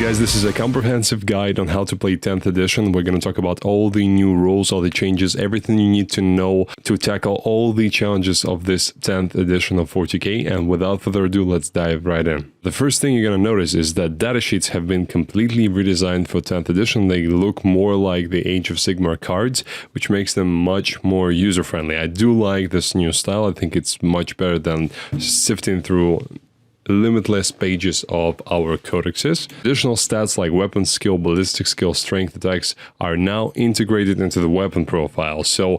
guys, this is a comprehensive guide on how to play 10th edition. We're going to talk about all the new rules, all the changes, everything you need to know to tackle all the challenges of this 10th edition of 40k. And without further ado, let's dive right in. The first thing you're going to notice is that datasheets have been completely redesigned for 10th edition. They look more like the Age of Sigmar cards, which makes them much more user-friendly. I do like this new style. I think it's much better than sifting through limitless pages of our codexes. Additional stats like weapon skill, ballistic skill, strength attacks are now integrated into the weapon profile. So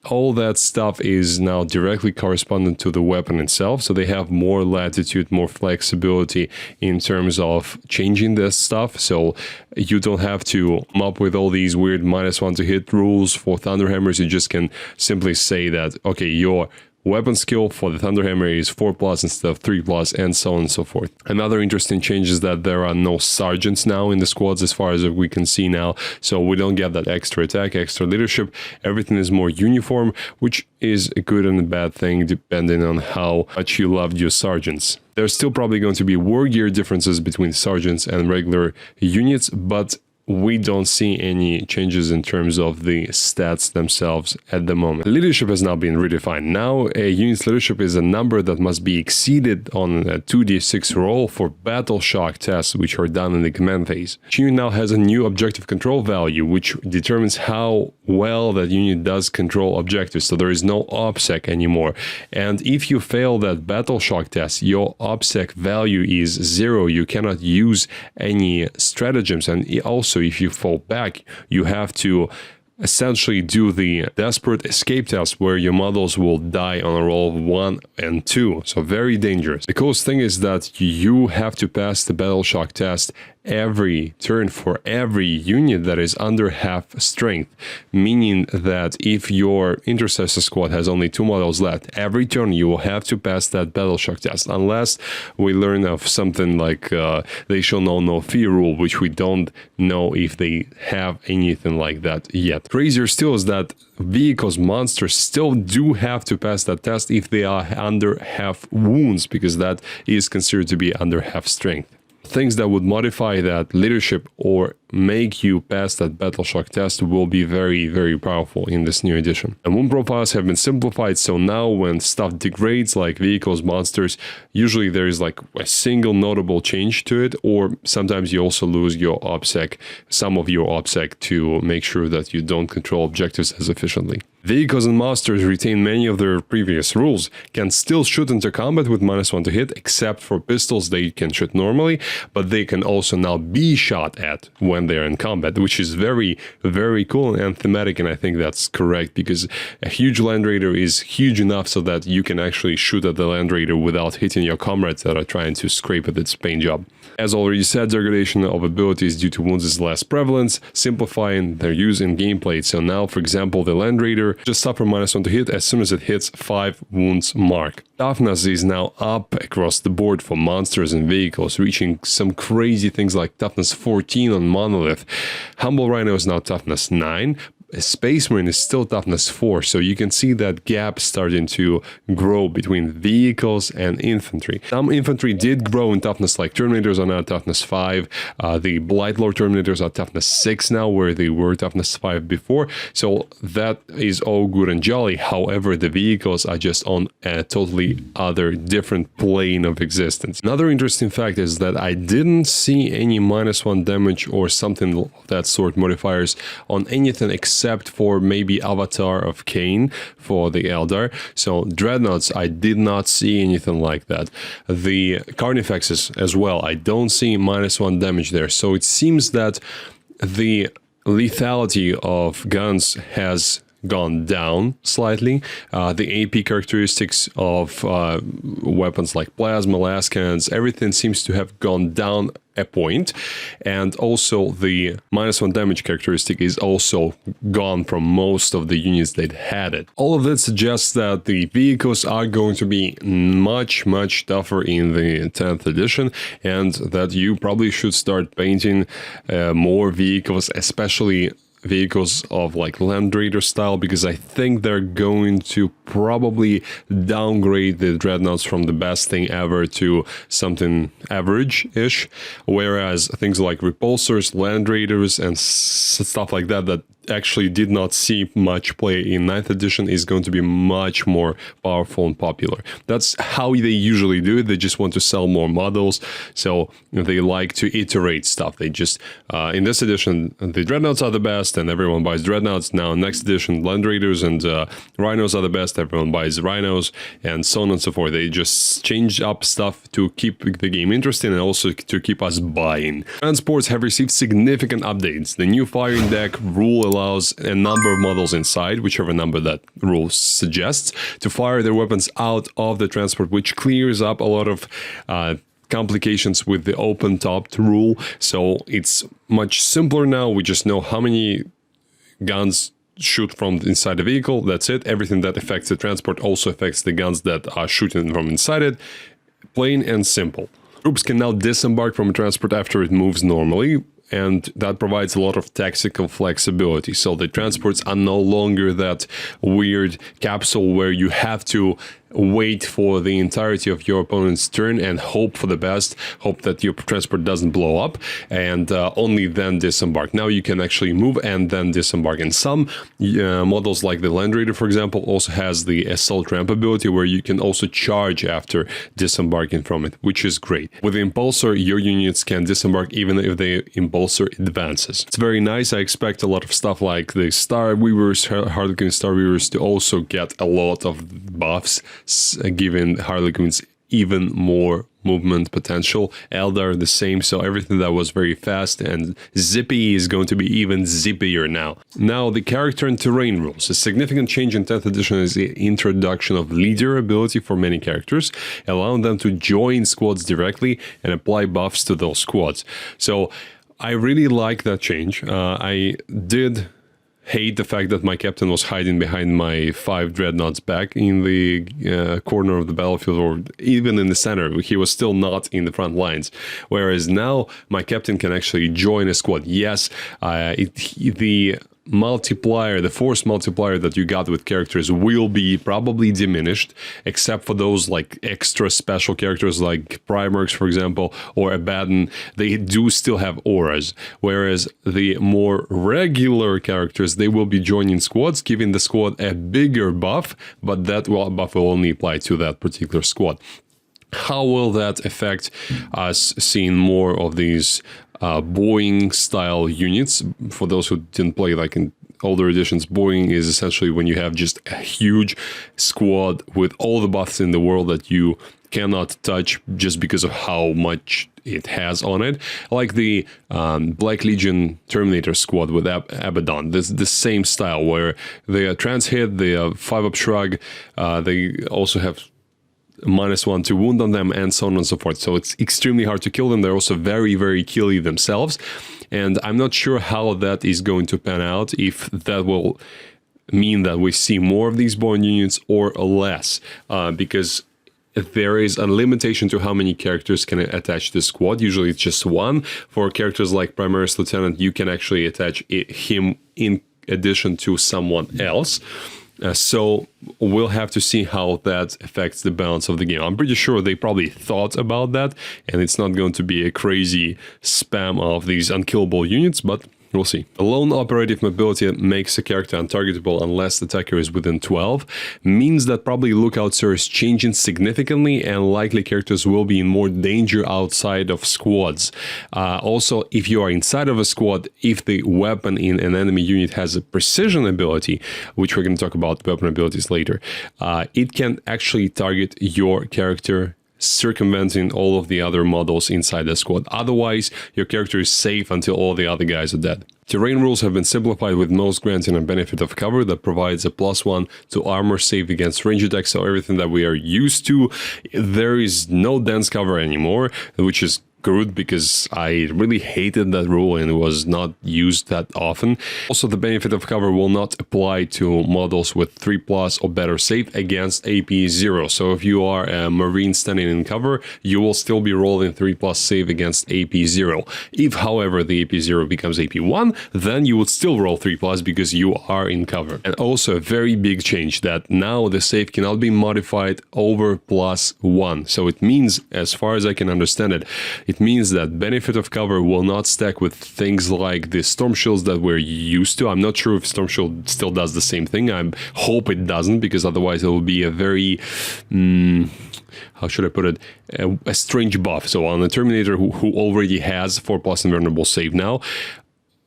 all that stuff is now directly correspondent to the weapon itself. So they have more latitude, more flexibility in terms of changing this stuff. So you don't have to come up with all these weird -1 to hit rules for Thunderhammers. You just can simply say that, okay, your weapon skill for the Thunderhammer is 4+ instead of 3+, and so on and so forth. Another interesting change is that there are no sergeants now in the squads as far as we can see now, so we don't get that extra attack, extra leadership. Everything is more uniform, which is a good and a bad thing depending on how much you loved your sergeants. There's still probably going to be war gear differences between sergeants and regular units, but we don't see any changes in terms of the stats themselves at the moment. Leadership has now been redefined. Now a unit's leadership is a number that must be exceeded on a 2d6 roll for battle shock tests, which are done in the command phase. Each unit now has a new objective control value, which determines how well that unit does control objectives, so there is no OBSEC anymore. And if you fail that battle shock test, your OBSEC value is 0. You cannot use any stratagems, and also if you fall back, you have to essentially do the desperate escape test where your models will die on a roll of 1 and 2. So very dangerous. The coolest thing is that you have to pass the battle shock test every turn for every unit that is under half strength, meaning that if your intercessor squad has only 2 models left, every turn you will have to pass that battle shock test, unless we learn of something like they shall know no fear rule, which we don't know if they have anything like that yet. Crazier still is that vehicles, monsters still do have to pass that test if they are under half wounds, because that is considered to be under half strength. Things that would modify that leadership or make you pass that battle shock test will be very, very powerful in this new edition. And wound profiles have been simplified, so now when stuff degrades like vehicles, monsters, usually there is like a single notable change to it, or sometimes you also lose your OBSEC, some of your OBSEC, to make sure that you don't control objectives as efficiently. Vehicles and monsters retain many of their previous rules, can still shoot into combat with -1 to hit, except for pistols they can shoot normally, but they can also now be shot at when they're in combat, which is very, very cool and thematic, and I think that's correct, because a huge Land Raider is huge enough so that you can actually shoot at the Land Raider without hitting your comrades that are trying to scrape at its paint job. As already said, degradation of abilities due to wounds is less prevalent, simplifying their use in gameplay. So now, for example, the Land Raider just suffer -1 to hit as soon as it hits 5 wounds mark. Toughness is now up across the board for monsters and vehicles, reaching some crazy things like toughness 14 on Monolith. Humble Rhino is now toughness 9. Space Marine is still toughness 4, so you can see that gap starting to grow between vehicles and infantry. Some infantry did grow in toughness, like Terminators are now toughness 5, the Blightlord Terminators are toughness 6 now, where they were toughness 5 before, so that is all good and jolly. However, the vehicles are just on a totally other, different plane of existence. Another interesting fact is that I didn't see any -1 damage or something of that sort modifiers on anything except for maybe Avatar of Cain for the Eldar. So Dreadnoughts, I did not see anything like that. The Carnifexes as well, I don't see -1 damage there. So it seems that the lethality of guns has gone down slightly. The AP characteristics of weapons like plasma, lascans, everything seems to have gone down a point, and also the -1 damage characteristic is also gone from most of the units that had it. All of that suggests that the vehicles are going to be much tougher in the 10th edition, and that you probably should start painting more vehicles, especially vehicles of like Land Raider style, because I think they're going to probably downgrade the dreadnoughts from the best thing ever to something average-ish, whereas things like repulsors, Land Raiders, and stuff like that actually did not see much play in 9th edition is going to be much more powerful and popular. That's how they usually do it. They just want to sell more models, so they like to iterate stuff. They just, in this edition, the dreadnoughts are the best and everyone buys dreadnoughts. Now, next edition, Land Raiders and Rhinos are the best, everyone buys Rhinos, and so on and so forth. They just change up stuff to keep the game interesting and also to keep us buying. Transports have received significant updates. The new firing deck rule allows a number of models inside, whichever number that rule suggests, to fire their weapons out of the transport, which clears up a lot of complications with the open-topped rule. So it's much simpler now. We just know how many guns shoot from inside the vehicle. That's it. Everything that affects the transport also affects the guns that are shooting from inside it. Plain and simple. Troops can now disembark from a transport after it moves normally, and that provides a lot of tactical flexibility. So the transports are no longer that weird capsule where you have to wait for the entirety of your opponent's turn and hope for the best, hope that your transport doesn't blow up, and only then disembark. Now you can actually move and then disembark. And some models like the Land Raider, for example, also has the assault ramp ability where you can also charge after disembarking from it, which is great. With the Impulsor, your units can disembark even if the Impulsor advances. It's very nice. I expect a lot of stuff like the Star Weavers, Harlequin Star Weavers to also get a lot of buffs, giving Harlequins even more movement potential. Eldar the same, so everything that was very fast and zippy is going to be even zippier now. Now, the character and terrain rules. A significant change in 10th edition is the introduction of leader ability for many characters, allowing them to join squads directly and apply buffs to those squads. So I really like that change. I did hate the fact that my captain was hiding behind my 5 dreadnoughts back in the corner of the battlefield, or even in the center. He was still not in the front lines. Whereas now my captain can actually join a squad. Yes, the multiplier, the force multiplier that you got with characters will be probably diminished, except for those like extra special characters like Primarchs, for example, or Abaddon. They do still have auras, whereas the more regular characters, they will be joining squads, giving the squad a bigger buff, but that buff will only apply to that particular squad. How will that affect us seeing more of these Boeing style units? For those who didn't play like in older editions, Boeing is essentially when you have just a huge squad with all the buffs in the world that you cannot touch just because of how much it has on it. Like the Black Legion Terminator squad with Abaddon. This the same style where they trans hit, they 5-up shrug, they also have -1 to wound on them, and so on and so forth. So it's extremely hard to kill them. They're also very, very killy themselves. And I'm not sure how that is going to pan out, if that will mean that we see more of these Boeing units or less, because there is a limitation to how many characters can attach to the squad. Usually it's just 1. For characters like Primaris Lieutenant, you can actually attach him in addition to someone else. So we'll have to see how that affects the balance of the game. I'm pretty sure they probably thought about that, and it's not going to be a crazy spam of these unkillable units, but we'll see. A lone operative mobility makes a character untargetable unless the attacker is within 12, means that probably Lookout Sir is changing significantly, and likely characters will be in more danger outside of squads. Also, if you are inside of a squad, if the weapon in an enemy unit has a precision ability, which we're going to talk about weapon abilities later, it can actually target your character, circumventing all of the other models inside the squad. Otherwise, your character is safe until all the other guys are dead. Terrain rules have been simplified, with most granting a benefit of cover that provides a +1 to armor save against range attacks, so everything that we are used to. There is no dense cover anymore, which is good because I really hated that rule and it was not used that often. Also, the benefit of cover will not apply to models with 3+ or better save against AP 0. So if you are a Marine standing in cover, you will still be rolling 3+ save against AP 0. If, however, the AP 0 becomes AP 1, then you would still roll 3+ because you are in cover. And also a very big change that now the save cannot be modified over +1. So it means, as far as I can understand it, it means that benefit of cover will not stack with things like the Storm Shields that we're used to. I'm not sure if Storm Shield still does the same thing. I hope it doesn't, because otherwise it will be a very... how should I put it? A strange buff. So on the Terminator who already has 4+ invulnerable save now,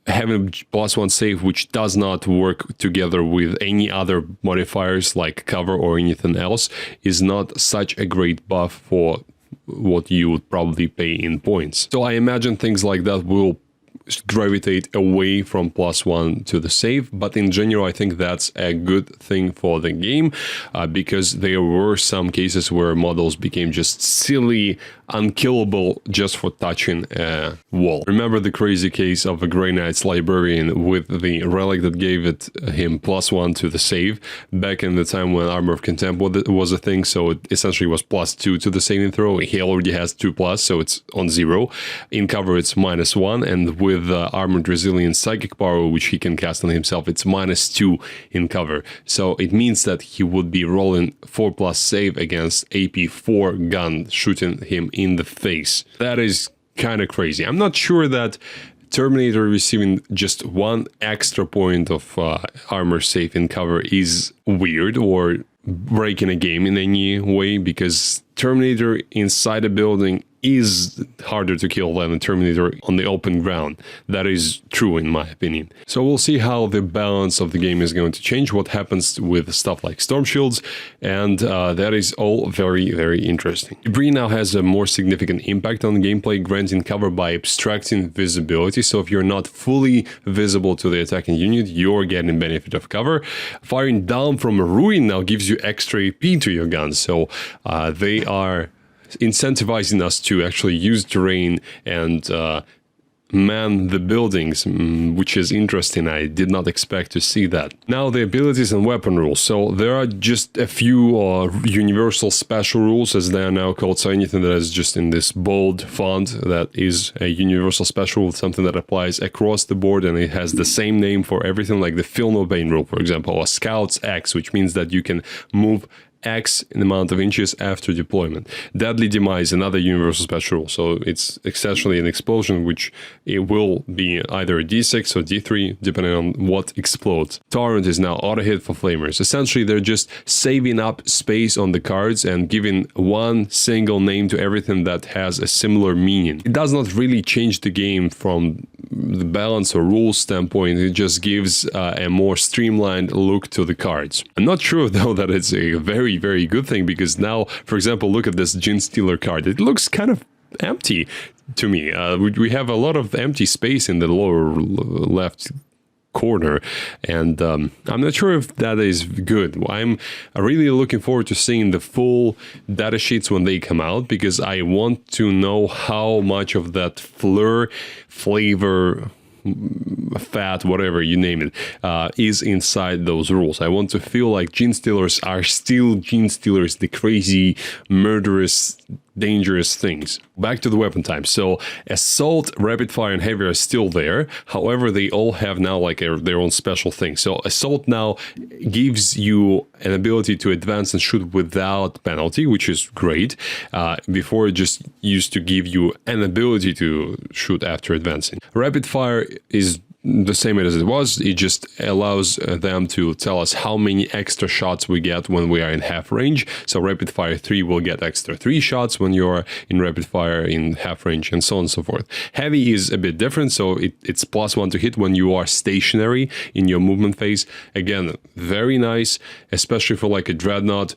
having +1 save which does not work together with any other modifiers like cover or anything else is not such a great buff for what you would probably pay in points. So I imagine things like that will gravitate away from +1 to the save, but in general I think that's a good thing for the game, because there were some cases where models became just silly, unkillable just for touching a wall. Remember the crazy case of a Grey Knight's Librarian with the relic that gave him +1 to the save back in the time when Armor of Contempt was a thing, so it essentially was +2 to the saving throw. He already has 2+, so it's on 0. In cover it's -1, and with Armored Resilience Psychic Power, which he can cast on himself, it's -2 in cover. So it means that he would be rolling 4+ save against AP 4 gun, shooting him in the face. That is kind of crazy. I'm not sure that Terminator receiving just 1 extra point of armor save in cover is weird or breaking a game in any way, because Terminator inside a building is harder to kill than a Terminator on the open ground. That is true in my opinion. So we'll see how the balance of the game is going to change, what happens with stuff like Storm Shields, and that is all very, very interesting. Debris now has a more significant impact on gameplay, granting cover by abstracting visibility. So if you're not fully visible to the attacking unit, you're getting benefit of cover. Firing down from a ruin now gives you extra AP to your guns, so they are incentivizing us to actually use terrain and man the buildings, which is interesting. I did not expect to see that. Now the abilities and weapon rules. So there are just a few universal special rules, as they are now called. So anything that is just in this bold font, that is a universal special rule, something that applies across the board, and it has the same name for everything, like the Feel No Pain rule, for example, or Scout's X, which means that you can move X in amount of inches after deployment. Deadly Demise, another universal special rule. So it's essentially an explosion, which it will be either a D6 or D3, depending on what explodes. Torrent is now auto hit for flamers. Essentially, they're just saving up space on the cards and giving one single name to everything that has a similar meaning. It does not really change the game from the balance or rules standpoint. It just gives a more streamlined look to the cards. I'm not sure though that it's a very, very good thing, because now, for example, look at this Gene Stealer card. It looks kind of empty to me. We have a lot of empty space in the lower left corner, and I'm not sure if that is good. I'm really looking forward to seeing the full data sheets when they come out, because I want to know how much of that flavor, fat, whatever you name it, is inside those rules. I want to feel like Gene Stealers are still Gene Stealers, the crazy, murderous, dangerous things. Back to the weapon type. So Assault, Rapid Fire, and Heavy are still there. However, they all have now like their own special thing. So Assault now gives you an ability to advance and shoot without penalty, which is great. Before, it just used to give you an ability to shoot after advancing. Rapid Fire is the same as it was. It just allows them to tell us how many extra shots we get when we are in half range. So Rapid Fire 3 will get extra 3 shots when you're in Rapid Fire in half range, and so on and so forth. Heavy is a bit different, so it's +1 to hit when you are stationary in your movement phase. Again, very nice, especially for like a Dreadnought,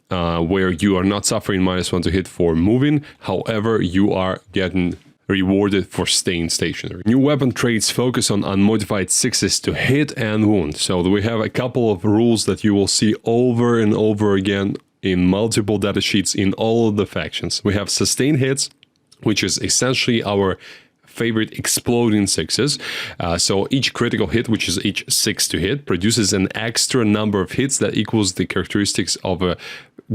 where you are not suffering -1 to hit for moving. However, you are getting rewarded for staying stationary. New weapon traits focus on unmodified 6s to hit and wound. So we have a couple of rules that you will see over and over again in multiple data sheets in all of the factions. We have sustain hits, which is essentially our favorite exploding sixes. So each critical hit, which is each 6 to hit, produces an extra number of hits that equals the characteristics of a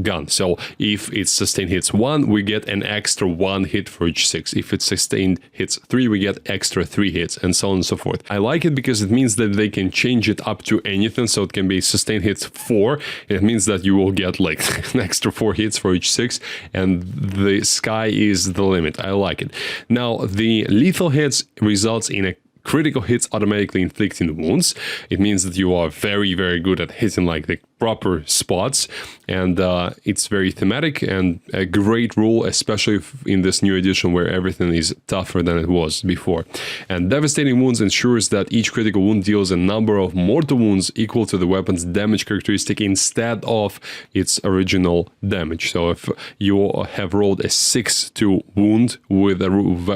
gun. So if it's sustained hits 1, we get an extra 1 hit for each 6. If it's sustained hits 3, we get extra 3 hits, and so on and so forth. I like it because it means that they can change it up to anything. So it can be sustained hits 4. It means that you will get like an extra 4 hits for each 6, and the sky is the limit. I like it. Now, the lethal hits results in a critical hits automatically inflicting wounds. It means that you are very, very good at hitting like the proper spots, and it's very thematic and a great rule, especially in this new edition where everything is tougher than it was before. And devastating wounds ensures that each critical wound deals a number of mortal wounds equal to the weapon's damage characteristic instead of its original damage. So if you have rolled a 6 to wound with a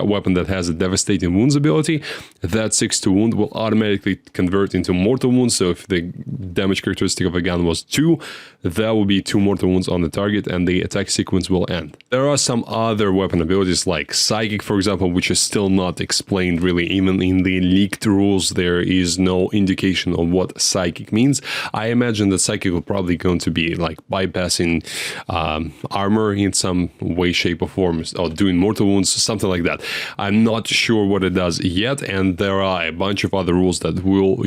weapon that has a devastating wounds ability, that 6 to wound will automatically convert into mortal wounds. So if the damage characteristic of a gun was 2, there will be 2 mortal wounds on the target and the attack sequence will end. There are some other weapon abilities like Psychic, for example, which is still not explained really. Even in the leaked rules, there is no indication of what Psychic means. I imagine that Psychic will probably going to be like bypassing armor in some way, shape or form, or doing mortal wounds, something like that. I'm not sure what it does yet, and there are a bunch of other rules that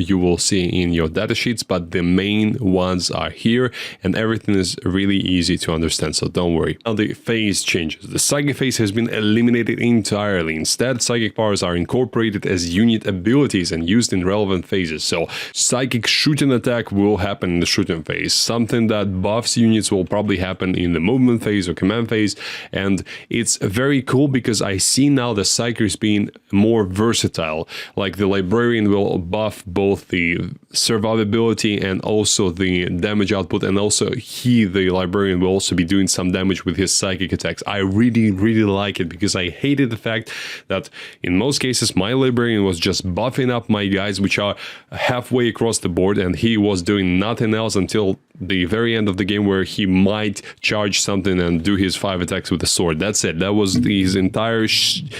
you will see in your datasheets, but the main ones are here, and everything is really easy to understand, so don't worry. Now the phase changes. The Psychic phase has been eliminated entirely. Instead, Psychic powers are incorporated as unit abilities and used in relevant phases. So Psychic shooting attack will happen in the shooting phase. Something that buffs units will probably happen in the movement phase or command phase, and it's very cool because I see now the Psychers being more versatile. Like the Librarian will buff both the survivability and also the damage output, and also the Librarian will also be doing some damage with his Psychic attacks. I really, really like it because I hated the fact that in most cases my Librarian was just buffing up my guys, which are halfway across the board, and he was doing nothing else until the very end of the game where he might charge something and do his 5 attacks with the sword. That's it. That was his entire shtick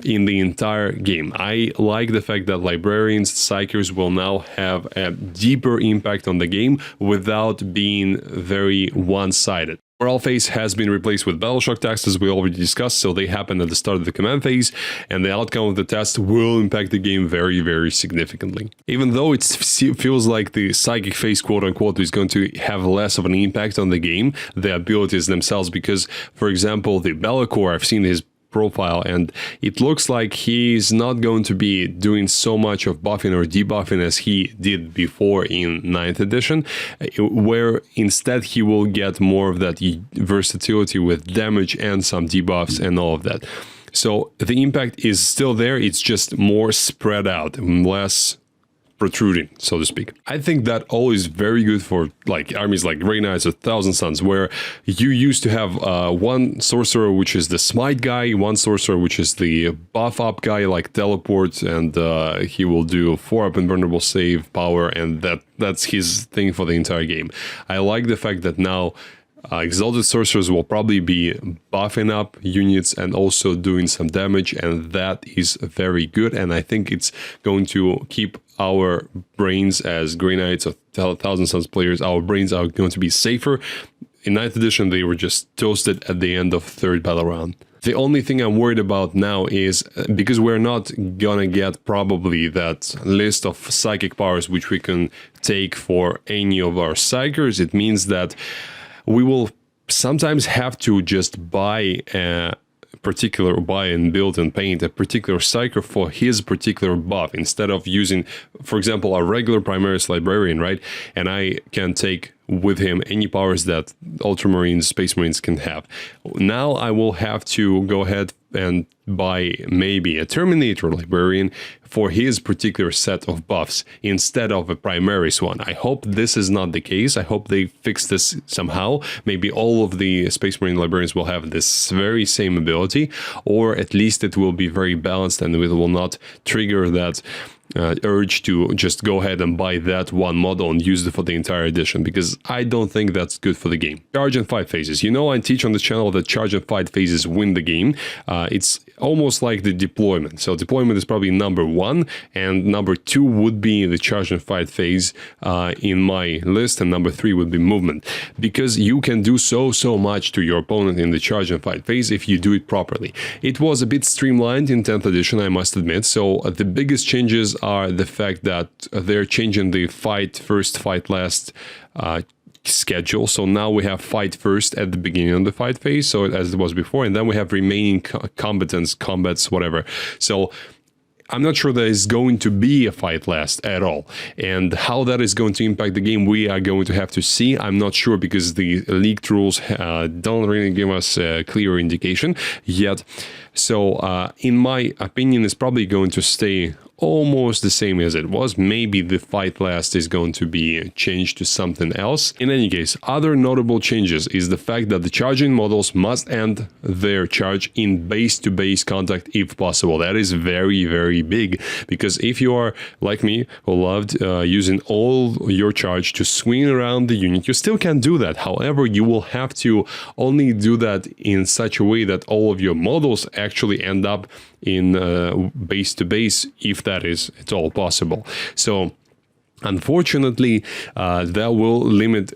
in the entire game. I like the fact that Librarians, Psychers will now have a deeper impact on the game without being very one-sided. Morale phase has been replaced with battle shock tests, as we already discussed, so they happen at the start of the command phase, and the outcome of the test will impact the game very, very significantly. Even though it feels like the Psychic phase, quote-unquote, is going to have less of an impact on the game, the abilities themselves, because, for example, the Bellacore, I've seen his profile, and it looks like he's not going to be doing so much of buffing or debuffing as he did before in 9th edition, where instead he will get more of that versatility with damage and some debuffs and all of that. So the impact is still there, it's just more spread out, less protruding, so to speak. I think that all is very good for like armies like Grey Knights or Thousand Suns, where you used to have one sorcerer which is the smite guy, one sorcerer which is the buff up guy like teleport, and he will do 4-up invulnerable save power, and that's his thing for the entire game. I like the fact that now Exalted Sorcerers will probably be buffing up units and also doing some damage, and that is very good, and I think it's going to keep our brains as Grey Knights or Thousand Suns players, our brains are going to be safer. In 9th edition, they were just toasted at the end of 3rd battle round. The only thing I'm worried about now is, because we're not gonna get probably that list of psychic powers which we can take for any of our Psychers, it means that we will sometimes have to just buy and build and paint a particular Psyker for his particular buff, instead of using, for example, a regular Primaris Librarian, right? And I can take with him any powers that Ultramarines, Space Marines can have. Now I will have to go ahead and buy maybe a Terminator Librarian for his particular set of buffs instead of a Primaris one. I hope this is not the case. I hope they fix this somehow. Maybe all of the Space Marine Librarians will have this very same ability, or at least it will be very balanced and it will not trigger that urge to just go ahead and buy that one model and use it for the entire edition, because I don't think that's good for the game. Charge and fight phases. You know, I teach on the channel that charge and fight phases win the game. It's almost like the deployment. So deployment is probably number 1, and number 2 would be the charge and fight phase in my list, and number 3 would be movement, because you can do so much to your opponent in the charge and fight phase if you do it properly. It was a bit streamlined in 10th edition, I must admit. So the biggest changes are the fact that they're changing the fight first, fight last schedule. So now we have fight first at the beginning of the fight phase, so as it was before, and then we have remaining combats, whatever. So I'm not sure there is going to be a fight last at all, and how that is going to impact the game we are going to have to see. I'm not sure, because the leaked rules don't really give us a clear indication yet. So in my opinion, it's probably going to stay almost the same as it was. Maybe the fight last is going to be changed to something else. In any case, other notable changes is the fact that the charging models must end their charge in base-to-base contact if possible. That is very big, because if you are like me, who loved using all your charge to swing around the unit, you still can do that. However, you will have to only do that in such a way that all of your models actually end up in base-to-base, if that is at all possible. So unfortunately, that will limit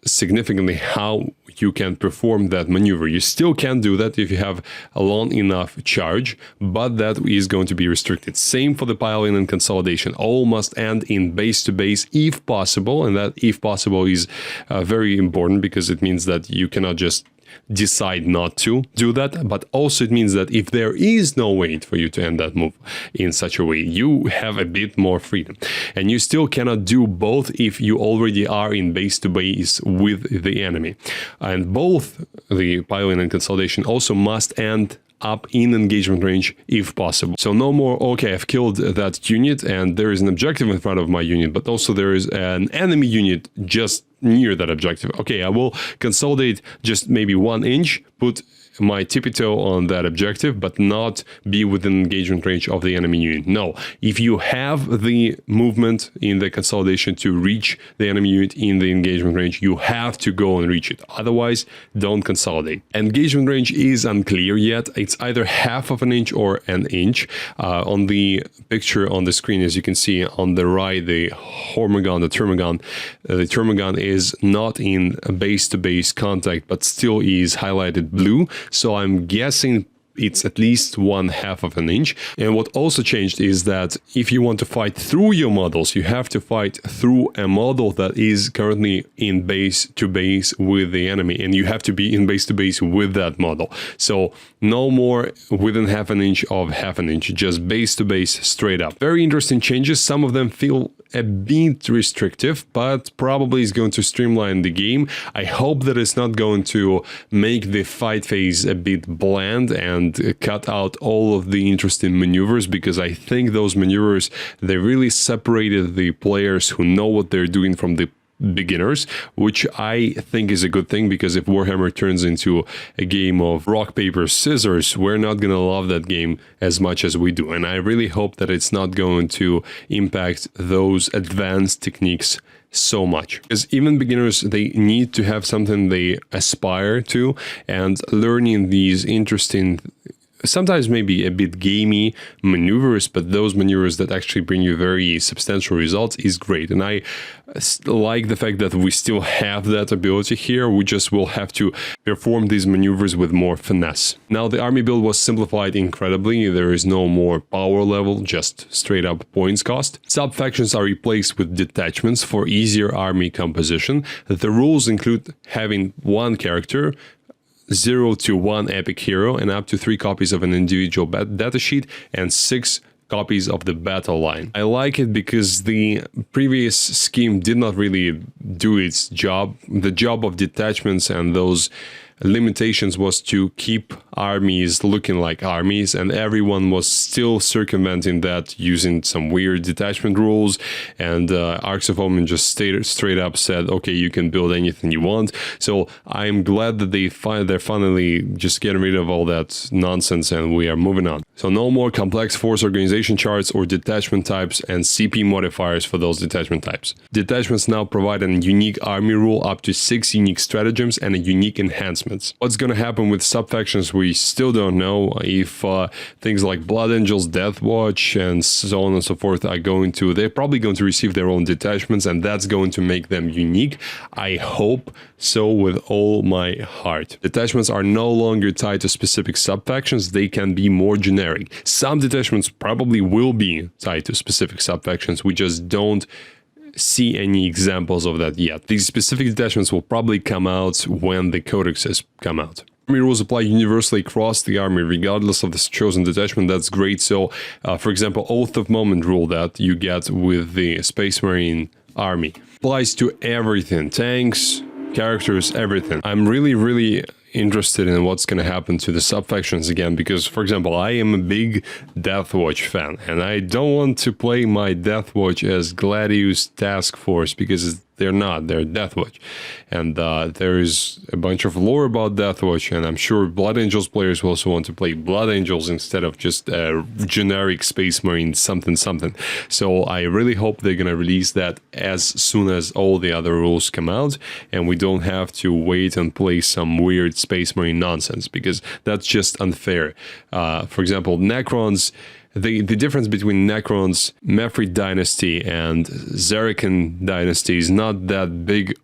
significantly how you can perform that maneuver. You still can do that if you have a long enough charge, but that is going to be restricted. Same for the piling and consolidation. All must end in base-to-base if possible, and that if possible is very important, because it means that you cannot just decide not to do that, but also it means that if there is no way for you to end that move in such a way, you have a bit more freedom. And you still cannot do both if you already are in base-to-base with the enemy. And both the piling and consolidation also must end up in engagement range if possible. So no more, okay, I've killed that unit and there is an objective in front of my unit, but also there is an enemy unit just near that objective. Okay, I will consolidate just maybe 1 inch, put my tippy-toe on that objective, but not be within engagement range of the enemy unit. No, if you have the movement in the consolidation to reach the enemy unit in the engagement range, you have to go and reach it. Otherwise, don't consolidate. Engagement range is unclear yet. It's either half of an inch or an inch. On the picture on the screen, as you can see on the right, the Hormagon, the Termagon is not in base-to-base contact, but still is highlighted blue. So I'm guessing it's at least 1/2 of an inch. And what also changed is that if you want to fight through your models, you have to fight through a model that is currently in base-to-base with the enemy, and you have to be in base-to-base with that model. So no more within 1/2 inch of 1/2 inch, just base-to-base straight up. Very interesting changes. Some of them feel a bit restrictive, but probably is going to streamline the game. I hope that it's not going to make the fight phase a bit bland and cut out all of the interesting maneuvers, because I think those maneuvers, they really separated the players who know what they're doing from the beginners, which I think is a good thing, because if Warhammer turns into a game of rock, paper, scissors, we're not gonna love that game as much as we do. And I really hope that it's not going to impact those advanced techniques so much, because even beginners, they need to have something they aspire to, and learning these interesting, sometimes maybe a bit gamey maneuvers, but those maneuvers that actually bring you very substantial results is great. And I like the fact that we still have that ability here. We just will have to perform these maneuvers with more finesse. Now, the army build was simplified incredibly. There is no more power level, just straight up points cost. Sub-factions are replaced with detachments for easier army composition. The rules include having 1 character, 0 to 1 epic hero, and up to 3 copies of an individual datasheet and 6 copies of the battle line. I like it because the previous scheme did not really do its job. The job of detachments and those limitations was to keep armies looking like armies, and everyone was still circumventing that using some weird detachment rules, and Arcs of Omen just straight up said, okay, you can build anything you want. So I'm glad that they're finally just getting rid of all that nonsense, and we are moving on. So no more complex force organization charts or detachment types and CP modifiers for those detachment types. Detachments now provide a unique army rule, up to 6 unique stratagems and a unique enhancements. What's going to happen with subfactions, we still don't know. If things like Blood Angels, Death Watch, and so on and so forth are going to, they're probably going to receive their own detachments, and that's going to make them unique. I hope so with all my heart. Detachments are no longer tied to specific subfactions, they can be more generic. Some detachments probably will be tied to specific subfactions, we just don't see any examples of that yet. These specific detachments will probably come out when the codexes come out. Army rules apply universally across the army, regardless of the chosen detachment. That's great. So, for example, Oath of Moment rule that you get with the Space Marine army applies to everything. Tanks, characters, everything. I'm really interested in what's going to happen to the subfactions again, because, for example, I am a big Deathwatch fan, and I don't want to play my Deathwatch as Gladius Task Force, because they're not, they're Deathwatch. And there is a bunch of lore about Deathwatch, and I'm sure Blood Angels players will also want to play Blood Angels instead of just a generic Space Marine something. So I really hope they're gonna release that as soon as all the other rules come out, and we don't have to wait and play some weird Space Marine nonsense, because that's just unfair. For example, Necrons, the difference between Necrons, Mephrit Dynasty, and Zerakan Dynasty is not that big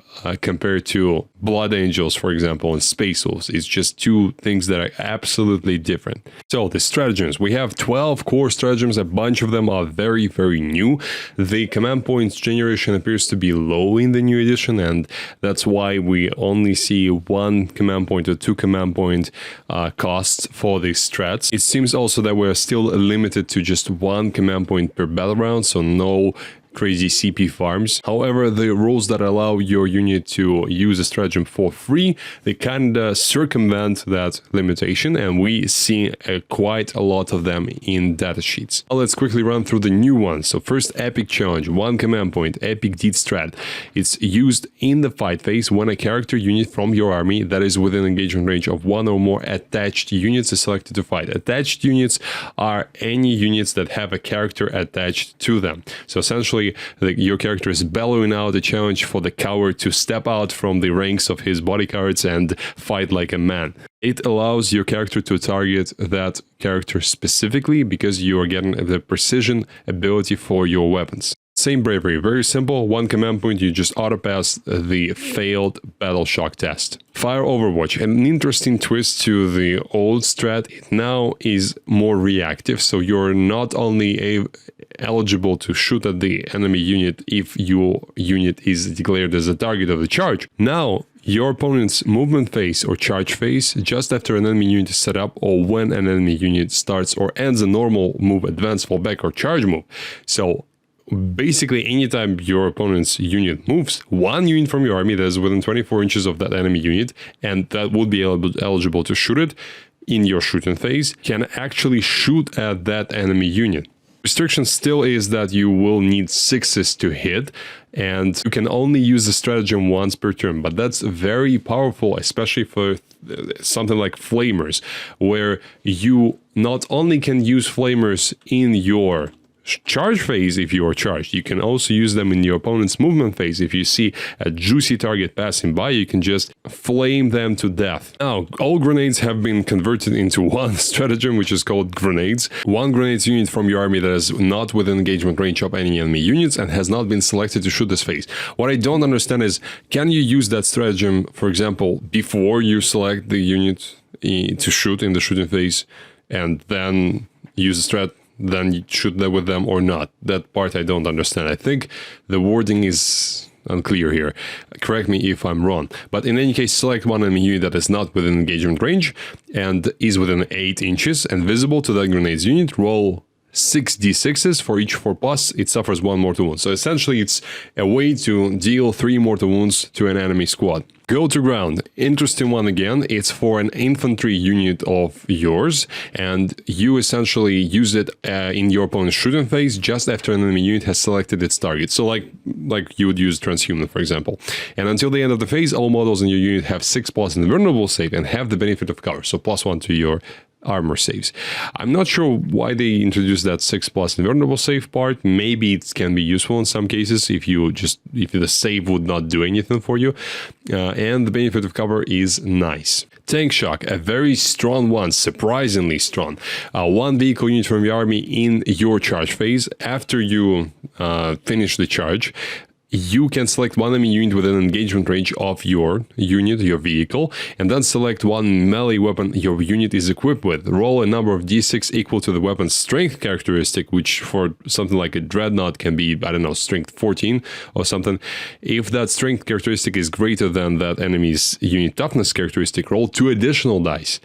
compared to Blood Angels, for example, and Space Wolves. It's just two things that are absolutely different. So the stratagems, we have 12 core stratagems. A bunch of them are very new. The command points generation appears to be low in the new edition, and that's why we only see 1 command point or 2 command point costs for the strats. It seems also that we're still limited to just 1 command point per battle round, so no crazy CP farms. However, the rules that allow your unit to use a stratagem for free, they kinda circumvent that limitation, and we see quite a lot of them in datasheets. Now let's quickly run through the new ones. So first, Epic Challenge, 1 command point, Epic Deed Strat. It's used in the fight phase when a character unit from your army that is within engagement range of 1 or more attached units is selected to fight. Attached units are any units that have a character attached to them. So essentially, your character is bellowing out a challenge for the coward to step out from the ranks of his bodyguards and fight like a man. It allows your character to target that character specifically because you are getting the precision ability for your weapons. Same bravery, very simple, 1 command point, you just auto-pass the failed battle shock test. Fire Overwatch, an interesting twist to the old strat, it now is more reactive, so you're not only eligible to shoot at the enemy unit if your unit is declared as a target of the charge. Now, your opponent's movement phase or charge phase, just after an enemy unit is set up, or when an enemy unit starts or ends a normal move, advance, fallback, or charge move. So basically, anytime your opponent's unit moves, 1 unit from your army that is within 24 inches of that enemy unit, and that would be eligible to shoot it in your shooting phase, can actually shoot at that enemy unit. Restriction still is that you will need 6s to hit, and you can only use the stratagem once per turn, but that's very powerful, especially for something like Flamers, where you not only can use Flamers in your charge phase if you are charged, you can also use them in your opponent's movement phase. If you see a juicy target passing by, you can just flame them to death. Now, all grenades have been converted into 1 stratagem, which is called grenades. 1 grenades unit from your army that is not within engagement range of any enemy units and has not been selected to shoot this phase. What I don't understand is, can you use that stratagem, for example, before you select the unit to shoot in the shooting phase, and then use the strat, then you shoot that with them or not? That part I don't understand. I think the wording is unclear here. Correct me if I'm wrong. But in any case, select 1 enemy unit that is not within engagement range and is within 8 inches and visible to that grenade's unit. Roll 6d6s. For each 4+, it suffers 1 mortal wound. So essentially, it's a way to deal 3 mortal wounds to an enemy squad. Go to ground. Interesting one again. It's for an infantry unit of yours, and you essentially use it in your opponent's shooting phase just after an enemy unit has selected its target. So like you would use transhuman, for example. And until the end of the phase, all models in your unit have 6+ invulnerable save and have the benefit of cover. So +1 to your armor saves. I'm not sure why they introduced that 6+ invulnerable save part. Maybe it can be useful in some cases if the save would not do anything for you. And the benefit of cover is nice. Tank shock, a very strong one, surprisingly strong. 1 vehicle unit from your army in your charge phase. After you finish the charge, you can select 1 enemy unit within engagement range of your unit, your vehicle, and then select 1 melee weapon your unit is equipped with. Roll a number of d6 equal to the weapon's strength characteristic, which for something like a dreadnought can be, I don't know, strength 14 or something. If that strength characteristic is greater than that enemy's unit toughness characteristic, roll 2 additional dice.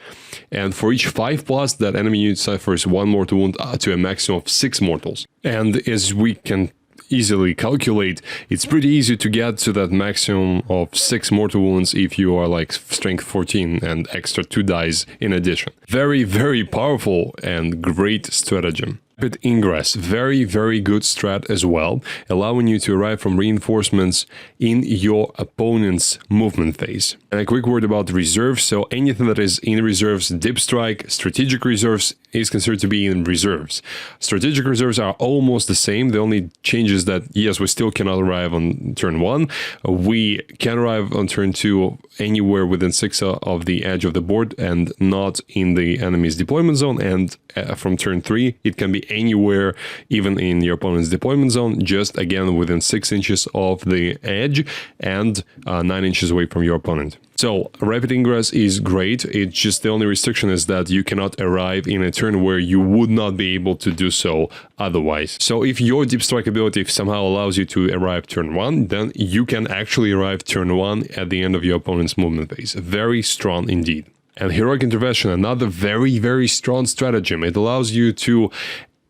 And for each 5+, that enemy unit suffers 1 mortal wound to a maximum of 6 mortals. And as we can easily calculate, it's pretty easy to get to that maximum of 6 mortal wounds if you are like strength 14 and extra 2 dice in addition. Very, very powerful and great stratagem. Rapid ingress, very, very good strat as well, allowing you to arrive from reinforcements in your opponent's movement phase. And a quick word about reserves. So anything that is in reserves, dip strike, strategic reserves is considered to be in reserves. Strategic reserves are almost the same. The only change is that, yes, we still cannot arrive on turn 1. We can arrive on turn 2 anywhere within 6 of the edge of the board and not in the enemy's deployment zone. And from turn 3, it can be anywhere, even in your opponent's deployment zone, just again within 6 inches of the edge and 9 inches away from your opponent. So rapid ingress is great. It's just the only restriction is that you cannot arrive in a turn where you would not be able to do so otherwise. So if your deep strike ability somehow allows you to arrive turn 1, then you can actually arrive turn 1 at the end of your opponent's movement phase. Very strong indeed. And heroic intervention, another very, very strong stratagem. It allows you to,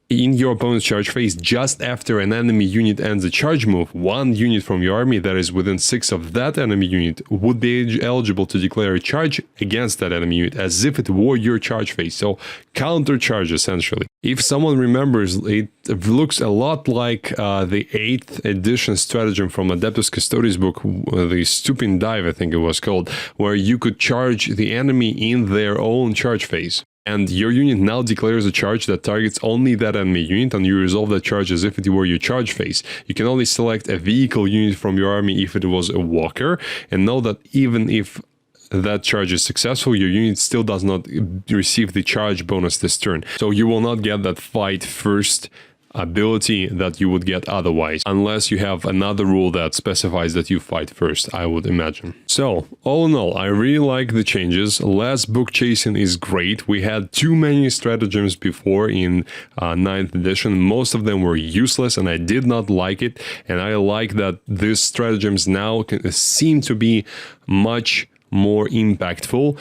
in your opponent's charge phase, just after an enemy unit ends a charge move, 1 unit from your army that is within 6 of that enemy unit would be eligible to declare a charge against that enemy unit as if it were your charge phase. So counter charge essentially. If someone remembers, it looks a lot like the 8th edition stratagem from Adeptus Custodes book, the Stooping Dive I think it was called, where you could charge the enemy in their own charge phase. And your unit now declares a charge that targets only that enemy unit, and you resolve that charge as if it were your charge phase. You can only select a vehicle unit from your army if it was a walker, and know that even if that charge is successful, your unit still does not receive the charge bonus this turn. So you will not get that fight first ability that you would get otherwise, unless you have another rule that specifies that you fight first, I would imagine. So, all in all, I really like the changes. Less book chasing is great. We had too many stratagems before in 9th edition. Most of them were useless and I did not like it. And I like that these stratagems now seem to be much more impactful,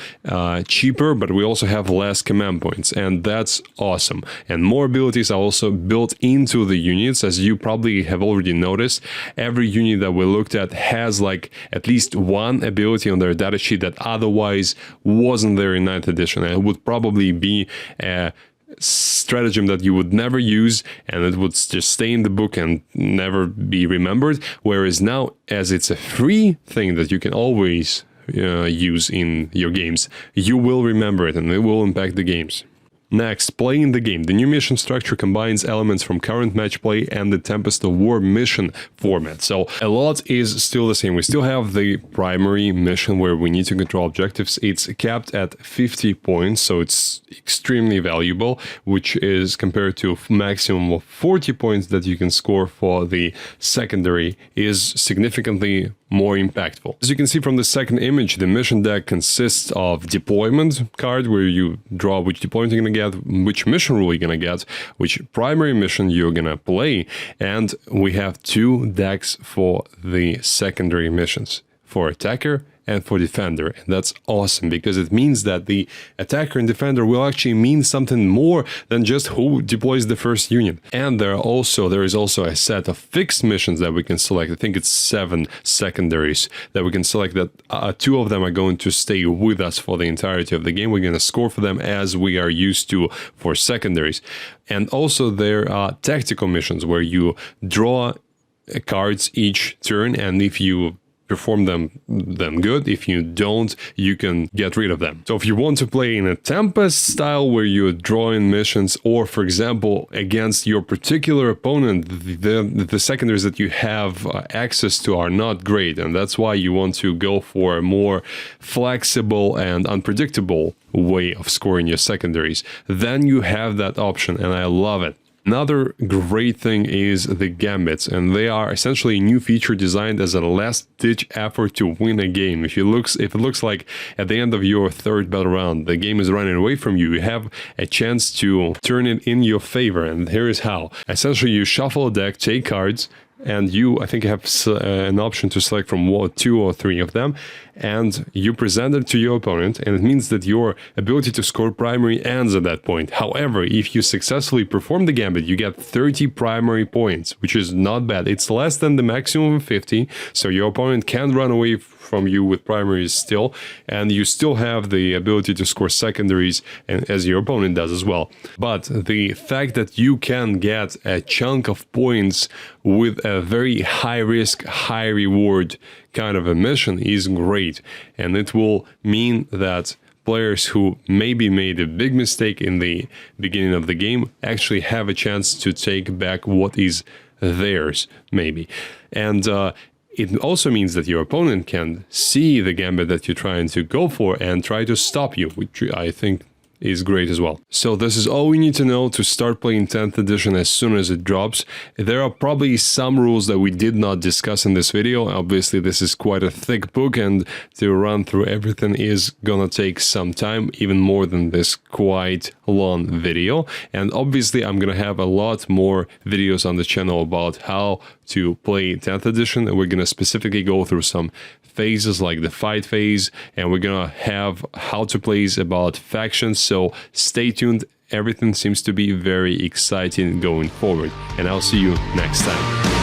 cheaper, but we also have less command points, and that's awesome. And more abilities are also built into the units. As you probably have already noticed, every unit that we looked at has like at least 1 ability on their datasheet that otherwise wasn't there in 9th edition, and it would probably be a stratagem that you would never use and it would just stay in the book and never be remembered. Whereas now, as it's a free thing that you can always use in your games, you will remember it and it will impact the games. Next, playing the game. The new mission structure combines elements from current match play and the Tempest of War mission format. So a lot is still the same. We still have the primary mission where we need to control objectives. It's capped at 50 points, so it's extremely valuable, which is compared to a maximum of 40 points that you can score for the secondary, is significantly more impactful. As you can see from the second image, the mission deck consists of deployment card, where you draw which deployment you're gonna get, which mission rule you're gonna get, which primary mission you're gonna play, and we have 2 decks for the secondary missions. for attacker and for defender. And that's awesome because it means that the attacker and defender will actually mean something more than just who deploys the first unit. And there is also a set of fixed missions that we can select. I think it's 7 secondaries that we can select, that 2 of them are going to stay with us for the entirety of the game. We're going to score for them as we are used to for secondaries. And also there are tactical missions where you draw cards each turn, and if you perform them, then good. If you don't, you can get rid of them. So if you want to play in a Tempest style where you're drawing missions, or for example, against your particular opponent, the secondaries that you have access to are not great, and that's why you want to go for a more flexible and unpredictable way of scoring your secondaries, then you have that option, and I love it. Another great thing is the gambits, and they are essentially a new feature designed as a last-ditch effort to win a game. If it looks like at the end of your 3rd battle round the game is running away from you, you have a chance to turn it in your favor, and here is how. Essentially, you shuffle a deck, take cards, and I think you have an option to select from 2 or 3 of them, and you present it to your opponent, and it means that your ability to score primary ends at that point. However, if you successfully perform the gambit, you get 30 primary points, which is not bad. It's less than the maximum of 50, so your opponent can run away from you with primaries still, and you still have the ability to score secondaries, and as your opponent does as well. But the fact that you can get a chunk of points with a very high risk, high reward kind of a mission is great, and it will mean that players who maybe made a big mistake in the beginning of the game actually have a chance to take back what is theirs, maybe. And it also means that your opponent can see the gambit that you're trying to go for and try to stop you, which I think is great as well. So this is all we need to know to start playing 10th edition as soon as it drops. There are probably some rules that we did not discuss in this video. Obviously, this is quite a thick book, and to run through everything is gonna take some time, even more than this quite long video. And obviously, I'm gonna have a lot more videos on the channel about how to play 10th edition, and we're gonna specifically go through some phases like the fight phase, and we're gonna have how to plays about factions, so stay tuned. Everything seems to be very exciting going forward, and I'll see you next time.